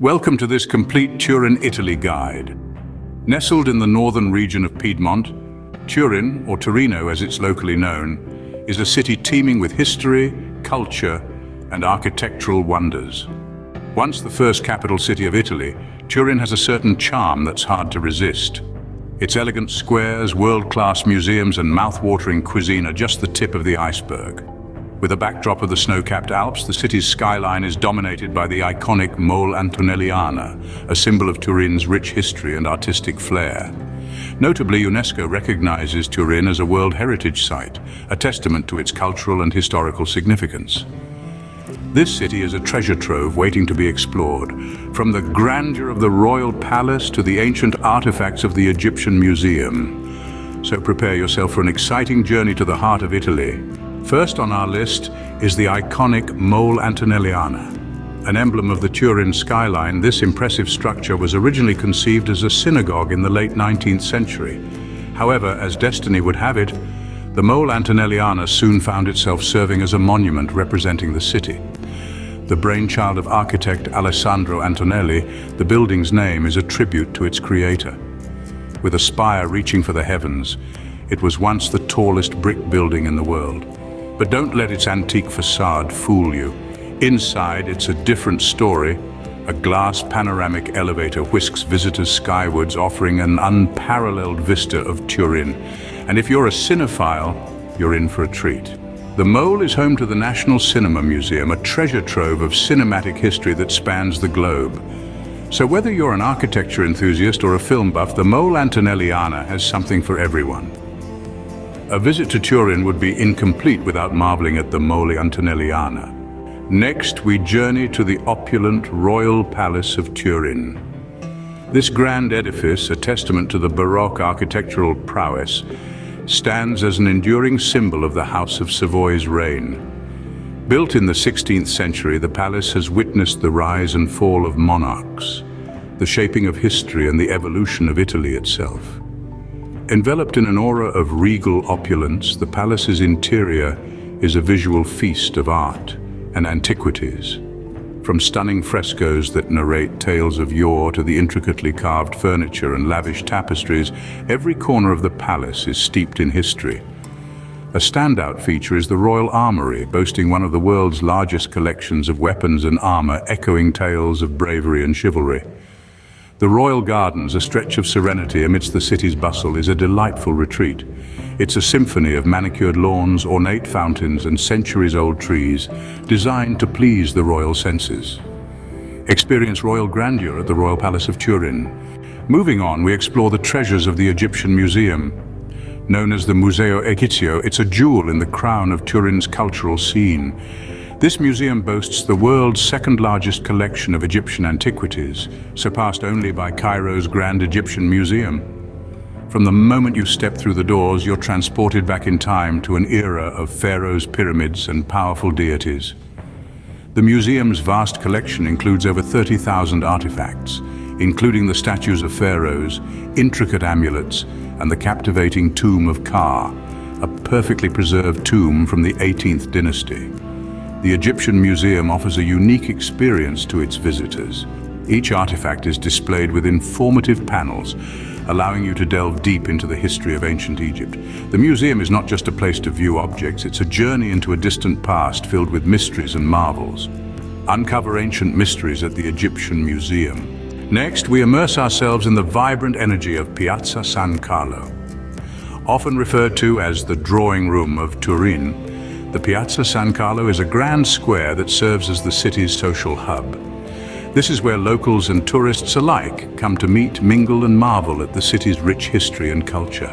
Welcome to this complete Turin, Italy guide. Nestled in the northern region of Piedmont, Turin, or Torino as it's locally known, is a city teeming with history, culture, and architectural wonders. Once the first capital city of Italy, Turin has a certain charm that's hard to resist. Its elegant squares, world-class museums, and mouth-watering cuisine are just the tip of the iceberg. With a backdrop of the snow-capped Alps, the city's skyline is dominated by the iconic Mole Antonelliana, a symbol of Turin's rich history and artistic flair. Notably, UNESCO recognizes Turin as a World Heritage Site, a testament to its cultural and historical significance. This city is a treasure trove waiting to be explored, from the grandeur of the royal palace to the ancient artifacts of the Egyptian Museum. So prepare yourself for an exciting journey to the heart of Italy. First on our list is the iconic Mole Antonelliana. An emblem of the Turin skyline, this impressive structure was originally conceived as a synagogue in the late 19th century. However, as destiny would have it, the Mole Antonelliana soon found itself serving as a monument representing the city. The brainchild of architect Alessandro Antonelli, the building's name is a tribute to its creator. With a spire reaching for the heavens, it was once the tallest brick building in the world. But don't let its antique facade fool you. Inside, it's a different story. A glass panoramic elevator whisks visitors skywards, offering an unparalleled vista of Turin. And if you're a cinephile, you're in for a treat. The Mole is home to the National Cinema Museum, a treasure trove of cinematic history that spans the globe. So whether you're an architecture enthusiast or a film buff, the Mole Antonelliana has something for everyone. A visit to Turin would be incomplete without marveling at the Mole Antonelliana. Next, we journey to the opulent Royal Palace of Turin. This grand edifice, a testament to the baroque architectural prowess, stands as an enduring symbol of the House of Savoy's reign. Built in the 16th century, the palace has witnessed the rise and fall of monarchs, the shaping of history and the evolution of Italy itself. Enveloped in an aura of regal opulence, the palace's interior is a visual feast of art and antiquities. From stunning frescoes that narrate tales of yore to the intricately carved furniture and lavish tapestries, every corner of the palace is steeped in history. A standout feature is the Royal Armoury, boasting one of the world's largest collections of weapons and armour, echoing tales of bravery and chivalry. The Royal Gardens, a stretch of serenity amidst the city's bustle, is a delightful retreat. It's a symphony of manicured lawns, ornate fountains, and centuries-old trees, designed to please the royal senses. Experience royal grandeur at the Royal Palace of Turin. Moving on, we explore the treasures of the Egyptian Museum. Known as the Museo Egizio, it's a jewel in the crown of Turin's cultural scene. This museum boasts the world's second-largest collection of Egyptian antiquities, surpassed only by Cairo's Grand Egyptian Museum. From the moment you step through the doors, you're transported back in time to an era of pharaohs, pyramids, and powerful deities. The museum's vast collection includes over 30,000 artifacts, including the statues of pharaohs, intricate amulets, and the captivating tomb of Ka, a perfectly preserved tomb from the 18th dynasty. The Egyptian Museum offers a unique experience to its visitors. Each artifact is displayed with informative panels, allowing you to delve deep into the history of ancient Egypt. The museum is not just a place to view objects, it's a journey into a distant past filled with mysteries and marvels. Uncover ancient mysteries at the Egyptian Museum. Next, we immerse ourselves in the vibrant energy of Piazza San Carlo. Often referred to as the drawing room of Turin, the Piazza San Carlo is a grand square that serves as the city's social hub. This is where locals and tourists alike come to meet, mingle, and marvel at the city's rich history and culture.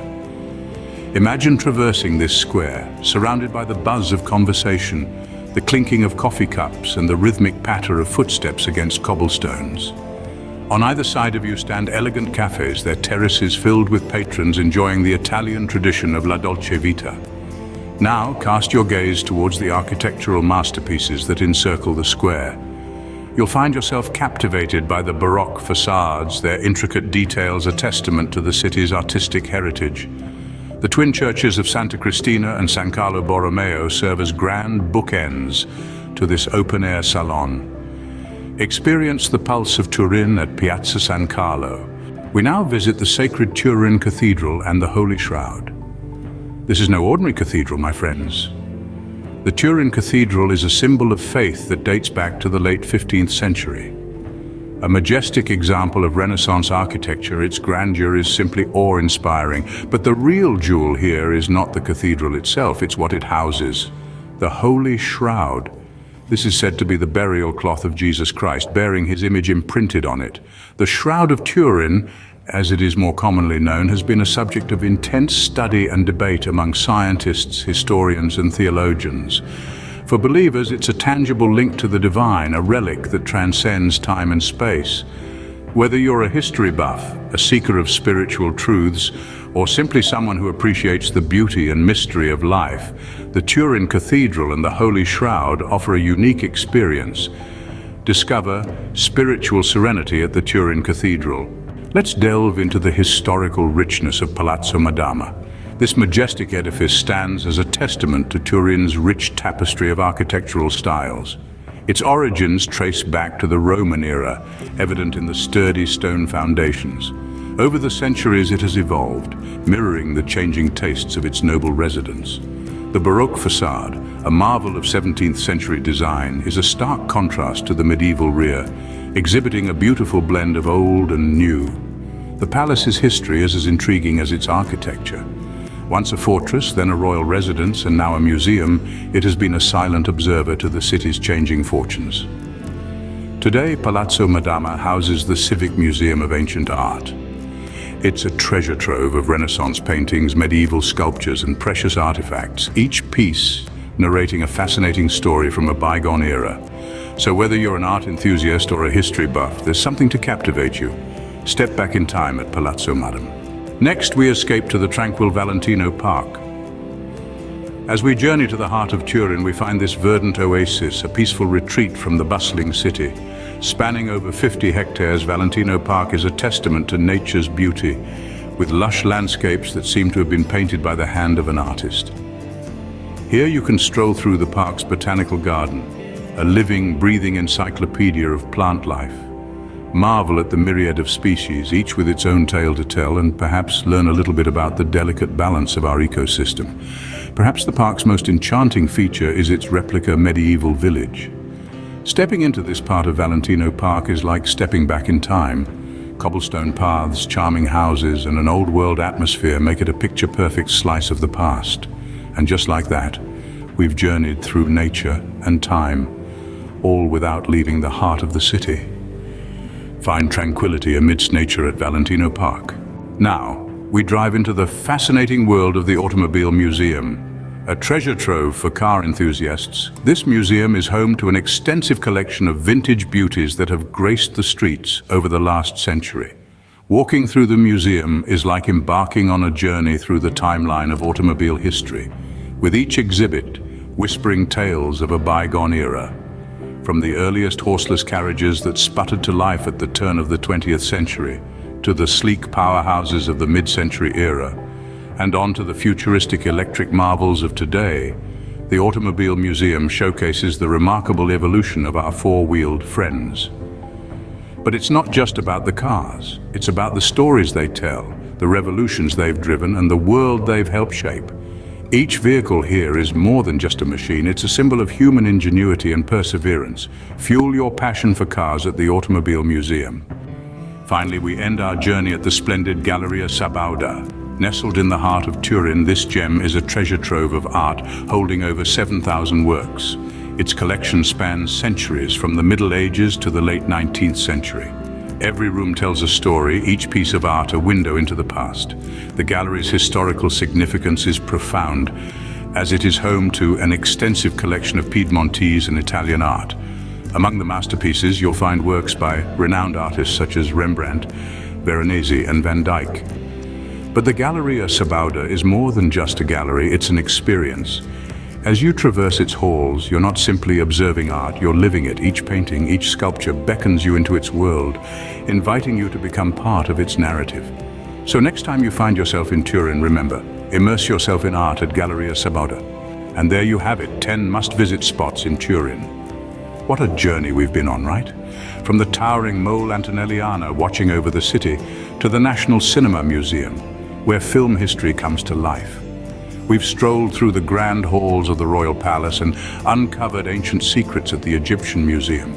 Imagine traversing this square, surrounded by the buzz of conversation, the clinking of coffee cups, and the rhythmic patter of footsteps against cobblestones. On either side of you stand elegant cafes, their terraces filled with patrons enjoying the Italian tradition of la dolce vita. Now, cast your gaze towards the architectural masterpieces that encircle the square. You'll find yourself captivated by the baroque facades, their intricate details a testament to the city's artistic heritage. The twin churches of Santa Cristina and San Carlo Borromeo serve as grand bookends to this open-air salon. Experience the pulse of Turin at Piazza San Carlo. We now visit the sacred Turin Cathedral and the Holy Shroud. This is no ordinary cathedral, my friends. The Turin Cathedral is a symbol of faith that dates back to the late 15th century. A majestic example of Renaissance architecture, its grandeur is simply awe-inspiring. But the real jewel here is not the cathedral itself, it's what it houses. The Holy Shroud. This is said to be the burial cloth of Jesus Christ, bearing his image imprinted on it. The Shroud of Turin, as it is more commonly known, has been a subject of intense study and debate among scientists, historians, and theologians. For believers, it's a tangible link to the divine, a relic that transcends time and space. Whether you're a history buff, a seeker of spiritual truths, or simply someone who appreciates the beauty and mystery of life, the Turin Cathedral and the Holy Shroud offer a unique experience. Discover spiritual serenity at the Turin Cathedral. Let's delve into the historical richness of Palazzo Madama. This majestic edifice stands as a testament to Turin's rich tapestry of architectural styles. Its origins trace back to the Roman era, evident in the sturdy stone foundations. Over the centuries it has evolved, mirroring the changing tastes of its noble residents. The Baroque facade, a marvel of 17th century design, is a stark contrast to the medieval rear, exhibiting a beautiful blend of old and new. The palace's history is as intriguing as its architecture. Once a fortress, then a royal residence, and now a museum, it has been a silent observer to the city's changing fortunes. Today, Palazzo Madama houses the Civic Museum of Ancient Art. It's a treasure trove of Renaissance paintings, medieval sculptures, and precious artifacts, each piece narrating a fascinating story from a bygone era. So whether you're an art enthusiast or a history buff, there's something to captivate you. Step back in time at Palazzo Madama. Next, we escape to the tranquil Valentino Park. As we journey to the heart of Turin, we find this verdant oasis, a peaceful retreat from the bustling city. Spanning over 50 hectares, Valentino Park is a testament to nature's beauty, with lush landscapes that seem to have been painted by the hand of an artist. Here you can stroll through the park's botanical garden, a living, breathing encyclopedia of plant life. Marvel at the myriad of species, each with its own tale to tell, and perhaps learn a little bit about the delicate balance of our ecosystem. Perhaps the park's most enchanting feature is its replica medieval village. Stepping into this part of Valentino Park is like stepping back in time. Cobblestone paths, charming houses, and an old-world atmosphere make it a picture-perfect slice of the past. And just like that, we've journeyed through nature and time, all without leaving the heart of the city. Find tranquility amidst nature at Valentino Park. Now, we drive into the fascinating world of the Automobile Museum. A treasure trove for car enthusiasts, this museum is home to an extensive collection of vintage beauties that have graced the streets over the last century. Walking through the museum is like embarking on a journey through the timeline of automobile history, with each exhibit whispering tales of a bygone era. From the earliest horseless carriages that sputtered to life at the turn of the 20th century, to the sleek powerhouses of the mid-century era, and on to the futuristic electric marvels of today, the Automobile Museum showcases the remarkable evolution of our four-wheeled friends. But it's not just about the cars, it's about the stories they tell, the revolutions they've driven, and the world they've helped shape. Each vehicle here is more than just a machine, it's a symbol of human ingenuity and perseverance. Fuel your passion for cars at the Automobile Museum. Finally, we end our journey at the splendid Galleria Sabado. Nestled in the heart of Turin, this gem is a treasure trove of art holding over 7,000 works. Its collection spans centuries, from the Middle Ages to the late 19th century. Every room tells a story, each piece of art a window into the past. The gallery's historical significance is profound, as it is home to an extensive collection of Piedmontese and Italian art. Among the masterpieces, you'll find works by renowned artists such as Rembrandt, Veronese, and Van Dyck. But the Galleria Sabado is more than just a gallery, it's an experience. As you traverse its halls, you're not simply observing art, you're living it. Each painting, each sculpture beckons you into its world, inviting you to become part of its narrative. So next time you find yourself in Turin, remember, immerse yourself in art at Galleria Sabado. And there you have it, 10 must-visit spots in Turin. What a journey we've been on, right? From the towering Mole Antonelliana watching over the city to the National Cinema Museum, where film history comes to life. We've strolled through the grand halls of the Royal Palace and uncovered ancient secrets at the Egyptian Museum.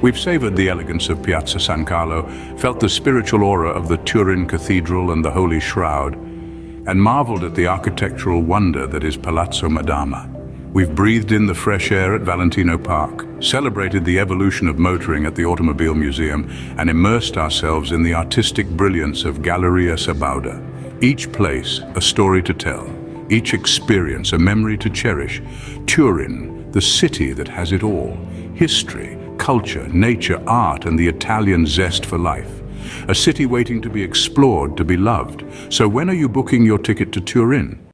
We've savored the elegance of Piazza San Carlo, felt the spiritual aura of the Turin Cathedral and the Holy Shroud, and marveled at the architectural wonder that is Palazzo Madama. We've breathed in the fresh air at Valentino Park, celebrated the evolution of motoring at the Automobile Museum, and immersed ourselves in the artistic brilliance of Galleria Sabado. Each place, a story to tell. Each experience, a memory to cherish. Turin, the city that has it all. History, culture, nature, art, and the Italian zest for life. A city waiting to be explored, to be loved. So when are you booking your ticket to Turin?